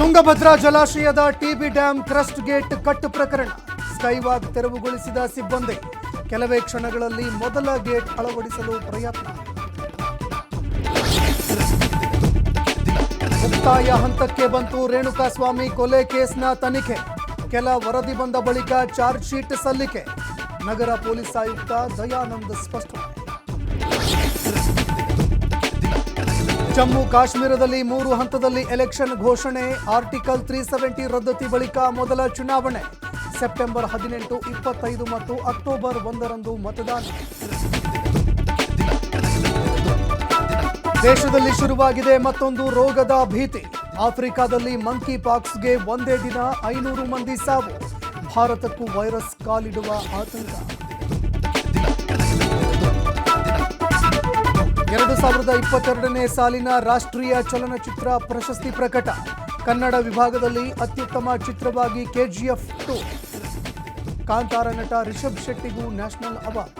ತುಂಗಭದ್ರಾ ಜಲಾಶಯದ TB dam crest gate cut ಪ್ರಕರಣ skywalk ತೆರವುಗೊಳಿಸಿದ ಸಿಬ್ಬಂದಿ ಕೆಲವೇ ಕ್ಷಣಗಳಲ್ಲಿ ಮೊದಲ ಗೇಟ್ ಅಳವಡಿಸಲು ಪ್ರಯತ್ನ. ಮುಕ್ತಾಯ ಹಂತಕ್ಕೆ ಬಂತು ರೇಣುಕಾಸ್ವಾಮಿ ಕೊಲೆ ಕೇಸ್ನ ತನಿಖೆ. ಕೆಲ ವರದಿ ಬಂದ ಬಳಿಕ ಚಾರ್ಜ್ ಶೀಟ್ ಸಲ್ಲಿಕೆ. ನಗರ ಪೊಲೀಸ್ ಆಯುಕ್ತ ದಯಾನಂದ್ ಸ್ಪಷ್ಟನೆ. ಜಮ್ಮು ಕಾಶ್ಮೀರದಲ್ಲಿ 3 ಹಂತದಲ್ಲಿ ಎಲೆಕ್ಷನ್ ಘೋಷಣೆ. ಆರ್ಟಿಕಲ್ 370 ರದ್ದತಿ ಬಳಿಕ ಮೊದಲ ಚುನಾವಣೆ. ಸೆಪ್ಟೆಂಬರ್ 18, 25 ಮತ್ತು ಅಕ್ಟೋಬರ್ 1ರಂದು ಮತದಾನ. ದೇಶದಲ್ಲಿ ಶುರುವಾಗಿದೆ ಮತ್ತೊಂದು ರೋಗದ ಭೀತಿ. ಆಫ್ರಿಕಾದಲ್ಲಿ ಮಂಕಿ ಪಾಕ್ಸ್ಗೆ ಒಂದೇ ದಿನ 500 ಮಂದಿ ಸಾವು. ಭಾರತಕ್ಕೂ ವೈರಸ್ ಕಾಲಿಡುವ ಆತಂಕ. 2022ನೇ ಸಾಲಿನ ರಾಷ್ಟ್ರೀಯ ಚಲನಚಿತ್ರ ಪ್ರಶಸ್ತಿ ಪ್ರಕಟ. ಕನ್ನಡ ವಿಭಾಗದಲ್ಲಿ ಅತ್ಯುತ್ತಮ ಚಿತ್ರವಾಗಿ KGF 2. ಕಾಂತಾರ ನಟ ರಿಷಬ್ ಶೆಟ್ಟಿಗೂ ನ್ಯಾಷನಲ್ ಅವಾರ್ಡ್.